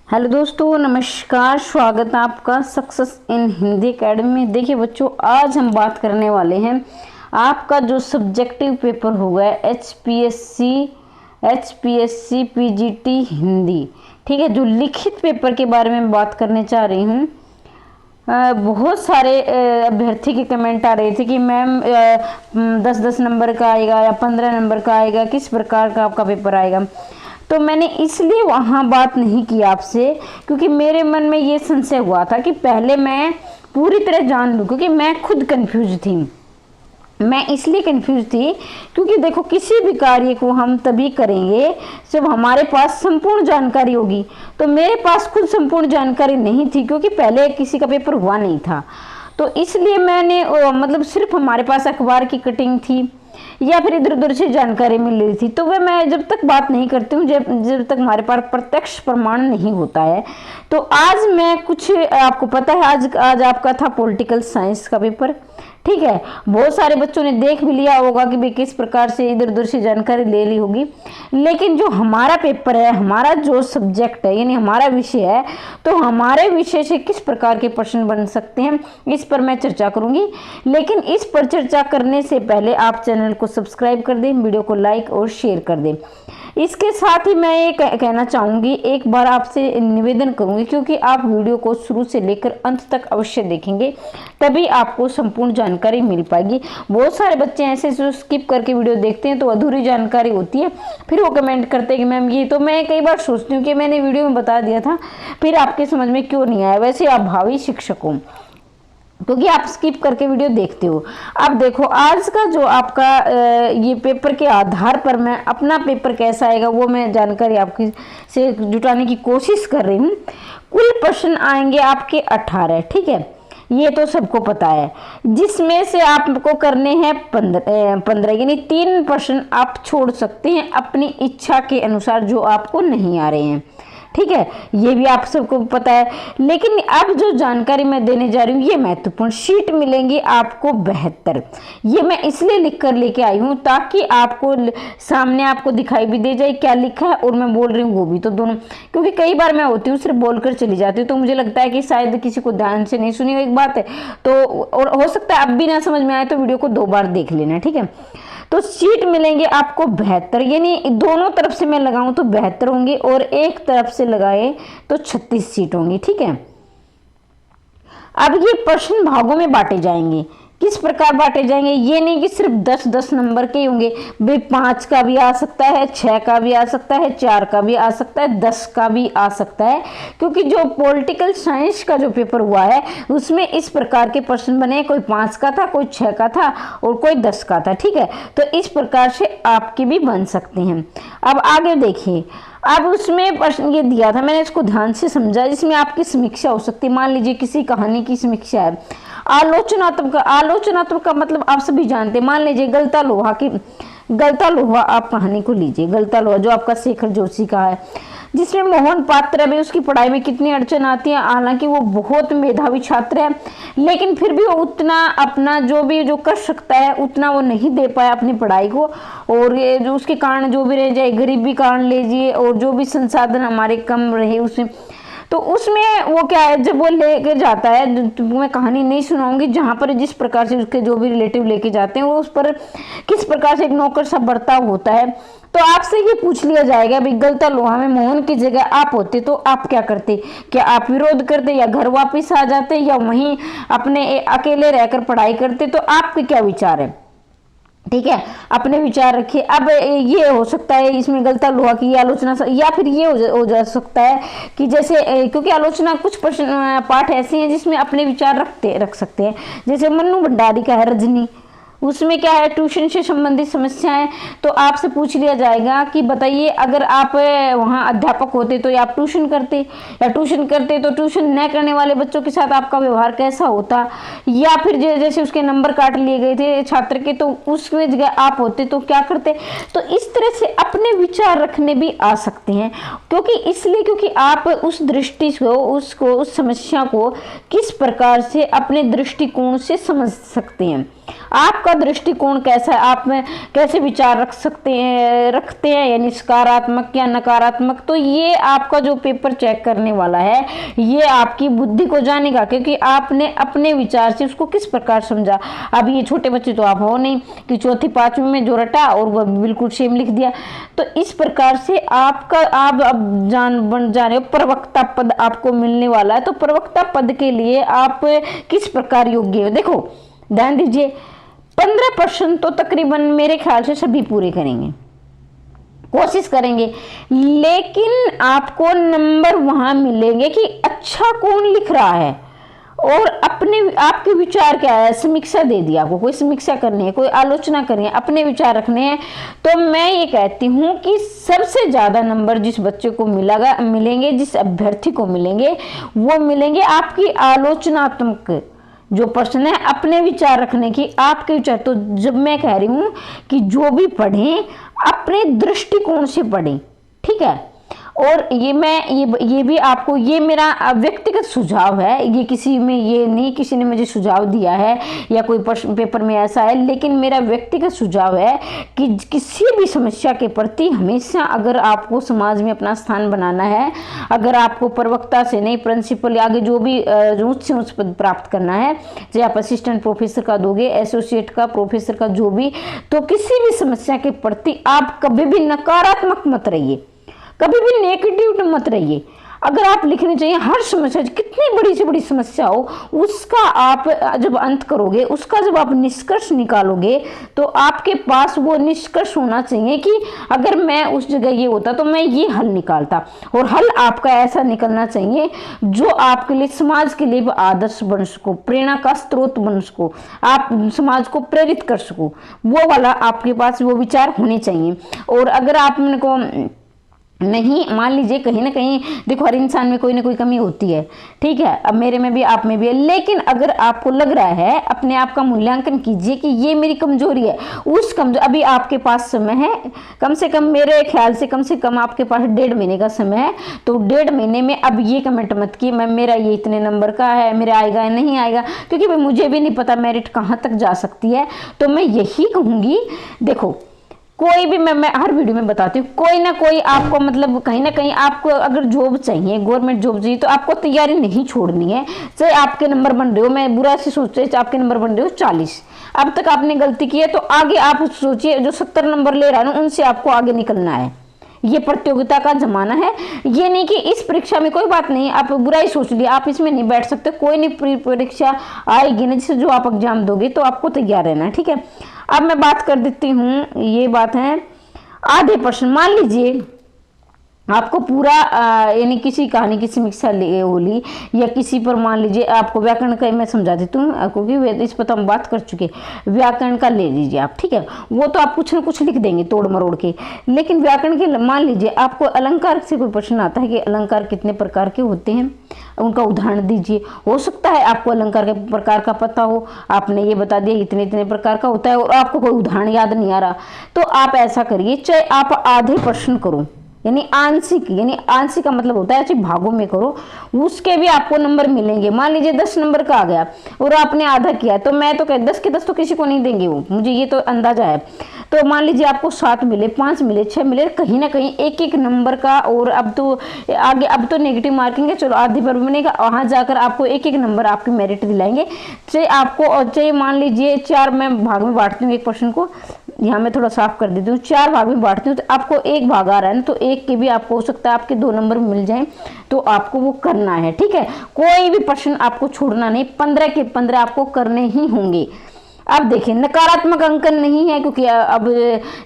Hello दोस्तों, नमस्कार। स्वागत है आपका सक्सेस इन हिंदी एकेडमी में। देखिए बच्चों, आज हम बात करने वाले हैं आपका जो सब्जेक्टिव पेपर होगा एचपीएससी पीजीटी हिंदी, ठीक है। जो लिखित पेपर के बारे में बात करने चाह रही हूँ। बहुत सारे अभ्यर्थी के कमेंट आ रहे थे कि मैम 10-10 नंबर का आएगा या 15 नंबर का आएगा, किस प्रकार का आपका पेपर आएगा। तो मैंने इसलिए वहाँ बात नहीं की आपसे, क्योंकि मेरे मन में ये संशय हुआ था कि पहले मैं पूरी तरह जान लूँ, क्योंकि मैं खुद कंफ्यूज थी। मैं इसलिए कंफ्यूज थी क्योंकि देखो, किसी भी कार्य को हम तभी करेंगे जब हमारे पास संपूर्ण जानकारी होगी। तो मेरे पास खुद संपूर्ण जानकारी नहीं थी, क्योंकि पहले किसी का पेपर हुआ नहीं था। तो इसलिए मैंने मतलब सिर्फ हमारे पास अखबार की कटिंग थी या फिर इधर उधर से जानकारी मिल रही थी। तो वह मैं जब तक बात नहीं करती हूँ जब तक हमारे पास प्रत्यक्ष प्रमाण नहीं होता है। तो आज मैं कुछ, आपको पता है आज आपका था पॉलिटिकल साइंस का पेपर, ठीक है। बहुत सारे बच्चों ने देख भी लिया होगा कि भाई किस प्रकार से इधर उधर से जानकारी ले ली होगी। लेकिन जो हमारा पेपर है, हमारा जो सब्जेक्ट है, यानी हमारा विषय है, तो हमारे विषय से किस प्रकार के प्रश्न बन सकते हैं, इस पर मैं चर्चा करूंगी। लेकिन इस पर चर्चा करने से पहले आप चैनल को सब्सक्राइब कर दें, वीडियो को लाइक और शेयर कर दें। इसके साथ ही मैं ये कहना चाहूँगी, एक बार आपसे निवेदन करूँगी, क्योंकि आप वीडियो को शुरू से लेकर अंत तक अवश्य देखेंगे, तभी आपको संपूर्ण जानकारी मिल पाएगी। बहुत सारे बच्चे ऐसे जो स्किप करके वीडियो देखते हैं तो अधूरी जानकारी होती है, फिर वो कमेंट करते हैं कि मैम ये, तो मैं कई बार सोचती हूँ कि मैंने वीडियो में बता दिया था, फिर आपके समझ में क्यों नहीं आया। वैसे आप भावी शिक्षक हो, क्योंकि आप स्किप करके वीडियो देखते हो। अब देखो, आज का जो आपका ये पेपर के आधार पर मैं अपना पेपर कैसा आएगा वो मैं जानकारी आपकी से जुटाने की कोशिश कर रही हूँ। कुल प्रश्न आएंगे आपके 18, ठीक है, ये तो सबको पता है। जिसमें से आपको करने हैं 15, यानी 3 प्रश्न आप छोड़ सकते हैं अपनी इच्छा के अनुसार, जो आपको नहीं आ रहे हैं, ठीक है। ये भी आप सबको पता है। लेकिन अब जो जानकारी मैं देने जा रही हूँ ये महत्वपूर्ण। शीट मिलेंगी आपको 72। ये मैं इसलिए लिख कर लेके आई हूँ ताकि आपको सामने आपको दिखाई भी दे जाए क्या लिखा है और मैं बोल रही हूँ वो भी, तो दोनों। क्योंकि कई बार मैं होती हूँ सिर्फ बोलकर चली जाती हूँ, तो मुझे लगता है कि शायद किसी को ध्यान से नहीं सुनी, एक बात है। तो और हो सकता है अब भी ना समझ में आए तो वीडियो को 2 बार देख लेना, ठीक है। तो सीट मिलेंगे आपको 72, यानी दोनों तरफ से मैं लगाऊं तो 72 होंगी और एक तरफ से लगाए तो 36 सीट होंगी, ठीक है। अब ये प्रश्न भागों में बांटे जाएंगे। किस प्रकार बांटे जाएंगे, ये नहीं कि सिर्फ 10-10 नंबर के ही होंगे भाई। 5 का भी आ सकता है, 6 का भी आ सकता है, 4 का भी आ सकता है, 10 का भी आ सकता है। क्योंकि जो पॉलिटिकल साइंस का जो पेपर हुआ है उसमें इस प्रकार के प्रश्न बने, कोई 5 का था, कोई 6 का था और कोई 10 का था, ठीक है। तो इस प्रकार से आपके भी बन सकते हैं। अब आगे देखिए, अब उसमें प्रश्न ये दिया था, मैंने इसको ध्यान से समझा, जिसमें आपकी समीक्षा हो सकती है। मान लीजिए किसी कहानी की समीक्षा है। आलोचनात्मक का मतलब आप सभी जानते हैं। मान लीजिए गलता लोहा आप कहानी को लीजिए, गलता लोहा जो आपका शेखर जोशी का है, जिसमें मोहन पात्र है, उसकी पढ़ाई में कितनी अड़चन आती है। हालांकि वो बहुत मेधावी छात्र है, लेकिन फिर भी वो उतना अपना जो कर सकता है उतना वो नहीं दे पाया अपनी पढ़ाई को। और ये जो उसके कारण जो भी रह जाए, गरीबी कारण लीजिए और जो भी संसाधन हमारे कम रहे उसमें, तो उसमें वो क्या है, जब वो लेके जाता है, मैं कहानी नहीं सुनाऊंगी, जहाँ पर जिस प्रकार से उसके जो भी रिलेटिव लेके जाते हैं वो उस पर किस प्रकार से एक नौकर सा बर्ताव होता है। तो आपसे ये पूछ लिया जाएगा भाई, गलता लोहा में मोहन की जगह आप होते तो आप क्या करते। क्या आप विरोध करते या घर वापिस आ जाते या वहीं अपने अकेले रहकर पढ़ाई करते। तो आपके क्या विचार है, ठीक है, अपने विचार रखिए। अब ये हो सकता है इसमें गलता लोहा की आलोचना, या फिर ये हो जा सकता है कि जैसे, क्योंकि आलोचना कुछ प्रश्न पाठ ऐसे हैं जिसमें अपने विचार रख सकते हैं। जैसे मन्नू भंडारी का है रजनी, उसमें क्या है, ट्यूशन से संबंधित समस्याएं। तो आपसे पूछ लिया जाएगा कि बताइए, अगर आप वहाँ अध्यापक होते तो आप ट्यूशन करते, या ट्यूशन करते तो ट्यूशन न करने वाले बच्चों के साथ आपका व्यवहार कैसा होता। या फिर जैसे उसके नंबर काट लिए गए थे छात्र के, तो उसमें जगह आप होते तो क्या करते। तो इस तरह से अपने विचार रखने भी आ सकते हैं, क्योंकि आप उस दृष्टि को उस समस्या को किस प्रकार से अपने दृष्टिकोण से समझ सकते हैं। आपका दृष्टिकोण कैसा है, आप में कैसे विचार रखते हैं यानी सकारात्मक या नकारात्मक। तो ये आपका जो पेपर चेक करने वाला है ये आपकी बुद्धि को जानेगा, क्योंकि आपने अपने विचार से उसको किस प्रकार समझा। अब ये छोटे बच्चे तो आप हो नहीं कि चौथी पांचवी में जो रटा और वह बिल्कुल सेम लिख दिया। तो इस प्रकार से आप अब बन जा रहे हो, प्रवक्ता पद आपको मिलने वाला है। तो प्रवक्ता पद के लिए आप किस प्रकार योग्य हो, देखो ध्यान दीजिए। 15% तो तकरीबन मेरे ख्याल से सभी पूरे करेंगे, कोशिश करेंगे, लेकिन आपको नंबर वहां मिलेंगे कि अच्छा कौन लिख रहा है और आपके विचार क्या है। समीक्षा दे दी आपको, कोई समीक्षा करनी है, कोई आलोचना करनी है, अपने विचार रखने हैं। तो मैं ये कहती हूँ कि सबसे ज्यादा नंबर जिस बच्चे को मिलेंगे, जिस अभ्यर्थी को मिलेंगे, वो मिलेंगे आपकी आलोचनात्मक जो प्रश्न है, अपने विचार रखने की, आपके विचार। तो जब मैं कह रही हूं कि जो भी पढ़ें अपने दृष्टिकोण से पढ़ें, ठीक है। और ये भी आपको, ये मेरा व्यक्तिगत सुझाव है, ये किसी में ये नहीं किसी ने मुझे सुझाव दिया है या कोई प्रश्न पेपर में ऐसा है, लेकिन मेरा व्यक्तिगत सुझाव है कि किसी भी समस्या के प्रति हमेशा अगर आपको समाज में अपना स्थान बनाना है, अगर आपको प्रवक्ता से नहीं प्रिंसिपल आगे जो भी उच्च से उच्च पद प्राप्त करना है, चाहे आप असिस्टेंट प्रोफेसर का दोगे, एसोसिएट का, प्रोफेसर का, जो भी, तो किसी भी समस्या के प्रति आप कभी भी नकारात्मक मत रहिए, कभी भी नेगेटिव मत रहिए। अगर आप लिखने चाहिए हर समस्या, कितनी बड़ी से बड़ी समस्या हो, उसका आप जब अंत करोगे, उसका जब आप निष्कर्ष निकालोगे, तो आपके पास वो निष्कर्ष होना चाहिए कि अगर मैं उस जगह ये होता तो मैं ये हल निकालता। और हल आपका ऐसा निकलना चाहिए जो आपके लिए, समाज के लिए आदर्श बन सको, प्रेरणा का स्रोत बन सको, आप समाज को प्रेरित कर सको, वो वाला आपके पास वो विचार होने चाहिए। और अगर आपको नहीं, मान लीजिए कहीं ना कहीं, देखो हर इंसान में कोई ना कोई कमी होती है, ठीक है, अब मेरे में भी आप में भी है, लेकिन अगर आपको लग रहा है, अपने आप का मूल्यांकन कीजिए कि ये मेरी कमजोरी है, उस कमजोरी, अभी आपके पास समय है, कम से कम मेरे ख्याल से कम आपके पास 1.5 महीने का समय है। तो 1.5 महीने में अब ये कमेंट मत कि मैं मेरा ये इतने नंबर का है, मेरा आएगा या नहीं आएगा, क्योंकि भाई मुझे भी नहीं पता मेरिट कहाँ तक जा सकती है। तो मैं यही कहूँगी, देखो कोई भी, मैं हर वीडियो में बताती हूँ, कोई ना कोई आपको, मतलब कहीं ना कहीं आपको अगर जॉब चाहिए, गवर्नमेंट जॉब चाहिए, तो आपको तैयारी नहीं छोड़नी है। चाहे आपके नंबर बन रहे हो, मैं बुरा से सोच रही, आपके नंबर बन रहे हो 40, अब तक आपने गलती की है, तो आगे आप सोचिए जो 70 नंबर ले रहा है ना, उनसे आपको आगे निकलना है। ये प्रतियोगिता का जमाना है, ये नहीं कि इस परीक्षा में कोई बात नहीं, आप बुरा ही सोच लिया, आप इसमें नहीं बैठ सकते, कोई नहीं, परीक्षा आएगी ना जिससे जो आप एग्जाम दोगे, तो आपको तैयार रहना है, ठीक है। अब मैं बात कर देती हूँ, ये बात है आधे प्रश्न। मान लीजिए आपको पूरा यानी किसी कहानी की समीक्षा होली या किसी पर, मान लीजिए आपको व्याकरण का, मैं समझा देती हूँ क्योंकि इस पर तो हम बात कर चुके, व्याकरण का ले लीजिए आप, ठीक है, वो तो आप कुछ ना कुछ लिख देंगे तोड़ मरोड़ के, लेकिन व्याकरण के मान लीजिए आपको अलंकार से कोई प्रश्न आता है कि अलंकार कितने प्रकार के होते हैं, उनका उदाहरण दीजिए। हो सकता है आपको अलंकार के प्रकार का पता हो, आपने ये बता दिया इतने इतने प्रकार का होता है और आपको कोई उदाहरण याद नहीं आ रहा, तो आप ऐसा करिए, चाहे आप आधे प्रश्न करो, यानी आंशिक का मतलब होता है ऐसे भागों में करो, उसके भी आपको नंबर मिलेंगे। मान लीजिए 10 नंबर का आ गया और आपने आधा किया, तो मैं तो कह 10 के 10 तो किसी को नहीं देंगे, वो मुझे ये तो अंदाजा है। तो मान लीजिए आपको 7 मिले, 5 मिले, 6 मिले, कहीं ना कहीं एक एक नंबर का, और अब तो आगे अब तो नेगेटिव मार्किंग है, चलो आधे पर बनेगा, वहाँ जाकर आपको एक एक नंबर आपके मेरिट दिलाएंगे। चाहे आपको, चाहे मान लीजिए 4 मैं भाग में बांटती हूँ एक पर्सन को, यहाँ मैं थोड़ा साफ कर देती हूँ, 4 भाग में बांटती हूँ, तो आपको 1 भाग आ रहा है ना, तो 1 के भी आपको हो सकता है आपके 2 नंबर मिल जाएं, तो आपको वो करना है, ठीक है। कोई भी प्रश्न आपको छोड़ना नहीं, 15 के 15 आपको करने ही होंगे। अब देखिए नकारात्मक अंकन नहीं है, क्योंकि अब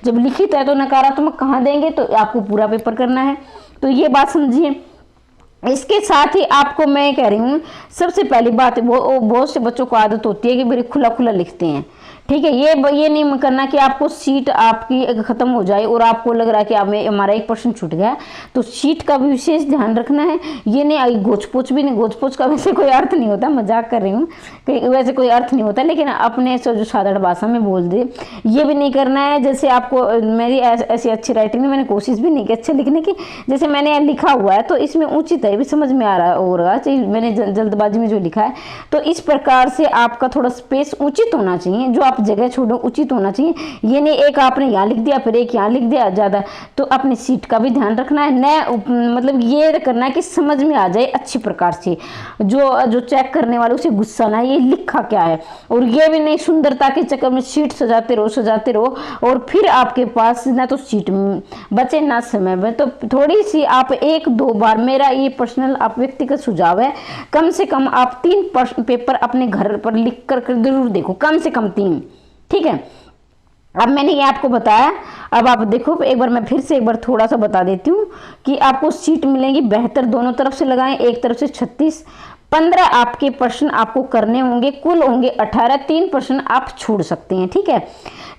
जब लिखित है तो नकारात्मक कहाँ देंगे, तो आपको पूरा पेपर करना है, तो ये बात समझिए। इसके साथ ही आपको मैं कह रही हूँ, सबसे पहली बात, वो बहुत से बच्चों को आदत होती है कि मेरे खुला खुला लिखते हैं, ठीक है। ये नहीं करना कि आपको सीट आपकी खत्म हो जाए और आपको लग रहा है कि हमारा एक पर्सन छूट गया, तो सीट का भी विशेष ध्यान रखना है। ये नहीं गोचपोच भी नहीं, गोचपोच का वैसे कोई अर्थ नहीं होता, मजाक कर रही हूँ, वैसे कोई अर्थ नहीं होता, लेकिन अपने जो साधारण भाषा में बोल दे, ये भी नहीं करना है। जैसे आपको मेरी ऐसी अच्छी राइटिंग में मैंने कोशिश भी नहीं की अच्छे लिखने की, जैसे मैंने लिखा हुआ है तो इसमें उचित है, भी समझ में आ रहा होगा, मैंने जल्दबाजी में जो लिखा है, तो इस प्रकार से आपका थोड़ा स्पेस उचित होना चाहिए, जो आप जगह छोड़ो, उचित होना चाहिए। ये नहीं एक आपने यहाँ लिख दिया फिर एक यहाँ लिख दिया ज़्यादा। तो अपनी सीट का भी ध्यान रखना है, न मतलब ये करना है कि समझ में आ जाए अच्छी प्रकार से, जो चेक करने वाले उसे गुस्सा ना ये लिखा क्या है। और ये भी नहीं सुंदरता के चक्कर में सीट सजाते रहो और फिर आपके पास ना तो सीट बचे ना समय में। तो थोड़ी सी आप 1-2 बार, मेरा ये पर्सनल आप व्यक्तिगत सुझाव है, कम से कम आप 3 पेपर अपने घर पर लिख कर जरूर देखो, कम से कम 3, ठीक है। अब मैंने ये आपको बताया, अब आप देखो एक बार मैं फिर से एक बार थोड़ा सा बता देती हूँ कि आपको सीट मिलेंगी 72, दोनों तरफ से लगाएं, एक तरफ से 36, 15 आपके प्रश्न आपको करने होंगे, कुल होंगे 18, 3 प्रश्न आप छोड़ सकते हैं, ठीक है।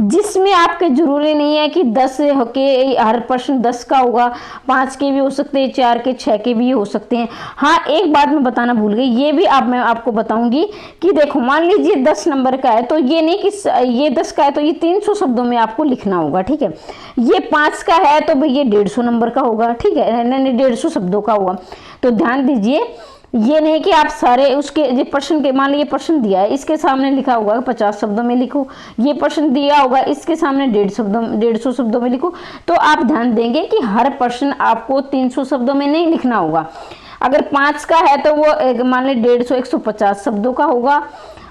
जिसमें आपके जरूरी नहीं है कि 10 के हर प्रश्न 10 का होगा, 5 के भी हो सकते हैं, 4 के 6 के भी हो सकते हैं। हाँ एक बात मैं बताना भूल गई, ये भी मैं आपको बताऊंगी कि देखो मान लीजिए 10 नंबर का है, तो ये नहीं कि ये 10 का है तो ये 300 शब्दों में आपको लिखना होगा, ठीक है। ये 5 का है तो भाई ये 150 नंबर का होगा, ठीक है, नहीं 150 शब्दों का होगा। तो ध्यान दीजिए, ये नहीं कि आप सारे उसके जो प्रश्न के, मान लीजिए प्रश्न दिया है इसके सामने लिखा होगा 50 शब्दों में लिखो, ये प्रश्न दिया होगा इसके सामने 150 शब्दों में लिखो। तो आप ध्यान देंगे कि हर प्रश्न आपको 300 शब्दों में नहीं लिखना होगा। अगर 5 का है तो वो मान लीजिए 150 150 शब्दों का होगा,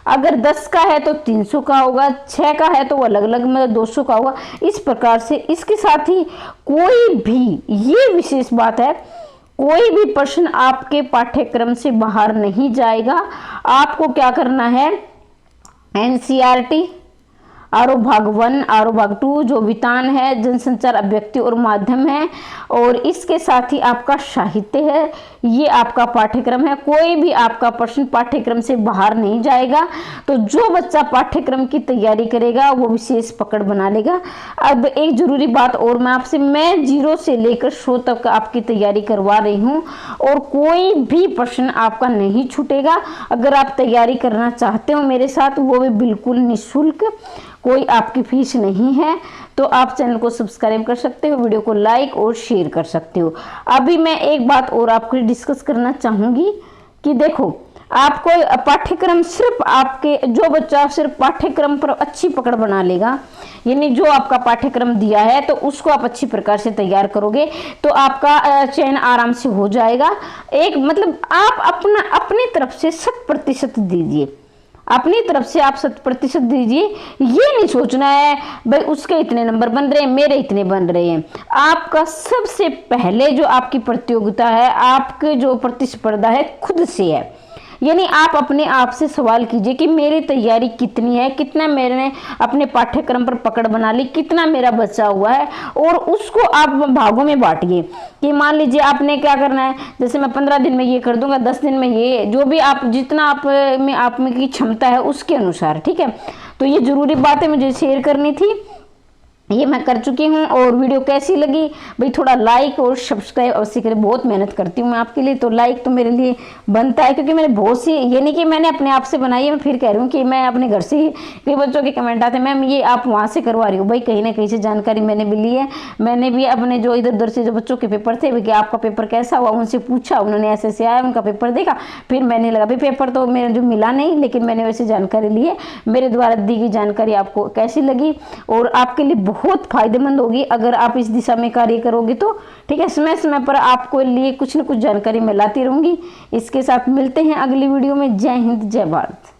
अगर 10 का है तो 300 का होगा, 6 का है तो वो अलग अलग मतलब 200 का होगा। इस प्रकार से इसके साथ ही कोई भी, ये विशेष बात है, कोई भी प्रश्न आपके पाठ्यक्रम से बाहर नहीं जाएगा। आपको क्या करना है, एनसीईआरटी आरो भाग 1 आरो भाग 2 जो वितान है, जनसंचार अभिव्यक्ति और माध्यम है, और इसके साथ ही आपका साहित्य है, ये आपका पाठ्यक्रम है। कोई भी आपका प्रश्न पाठ्यक्रम से बाहर नहीं जाएगा। तो जो बच्चा पाठ्यक्रम की तैयारी करेगा वो विशेष पकड़ बना लेगा। अब एक जरूरी बात और मैं आपसे, मैं 0 से लेकर 100 तक आपकी तैयारी करवा रही हूँ और कोई भी प्रश्न आपका नहीं छूटेगा। अगर आप तैयारी करना चाहते हो मेरे साथ, वो भी बिल्कुल निःशुल्क, कोई आपकी फीस नहीं है। तो आप चैनल को सब्सक्राइब कर सकते हो, वीडियो को लाइक और शेयर कर सकते हो। अभी मैं एक बात और आपको डिस्कस करना चाहूंगी कि देखो, आपको पाठ्यक्रम सिर्फ आपके, जो बच्चा सिर्फ पाठ्यक्रम पर अच्छी पकड़ बना लेगा, यानी जो आपका पाठ्यक्रम दिया है तो उसको आप अच्छी प्रकार से तैयार करोगे तो आपका चयन आराम से हो जाएगा। एक मतलब आप अपनी तरफ से 100% दीजिए, अपनी तरफ से आप 100% दीजिए। ये नहीं सोचना है भाई उसके इतने नंबर बन रहे हैं मेरे इतने बन रहे हैं। आपका सबसे पहले जो आपकी प्रतियोगिता है, आपके जो प्रतिस्पर्धा है खुद से है। यानी आप अपने आप से सवाल कीजिए कि मेरी तैयारी कितनी है, कितना मैंने अपने पाठ्यक्रम पर पकड़ बना ली, कितना मेरा बचा हुआ है, और उसको आप भागों में बांटिए। कि मान लीजिए आपने क्या करना है, जैसे मैं 15 दिन में ये कर दूंगा, 10 दिन में ये, जो भी आप जितना आप में की क्षमता है उसके अनुसार, ठीक है। तो ये जरूरी बात है मुझे शेयर करनी थी, ये मैं कर चुकी हूँ। और वीडियो कैसी लगी भाई, थोड़ा लाइक और सब्सक्राइब अवश्य करें। बहुत मेहनत करती हूँ मैं आपके लिए, तो लाइक तो मेरे लिए बनता है, क्योंकि मैंने बहुत सी, ये नहीं कि मैंने अपने आप से बनाई है, मैं फिर कह रही हूँ कि मैं अपने घर से ही, कई बच्चों के कमेंट आते हैं मैम ये आप वहाँ से करवा रही हो, भाई कहीं ना कहीं से जानकारी मैंने भी ली है। मैंने भी अपने जो इधर उधर से जो बच्चों के पेपर थे कि आपका पेपर कैसा हुआ, उनसे पूछा, उन्होंने ऐसे आया, उनका पेपर देखा, फिर मैंने लगा भाई पेपर तो मेरा जो मिला नहीं, लेकिन मैंने वैसे जानकारी ली है। मेरे द्वारा दी गई जानकारी आपको कैसी लगी, और आपके लिए बहुत फायदेमंद होगी अगर आप इस दिशा में कार्य करोगे तो, ठीक है। समय समय पर आपको लिए कुछ न कुछ जानकारी मैं लाती रहूंगी। इसके साथ मिलते हैं अगली वीडियो में। जय हिंद, जय भारत।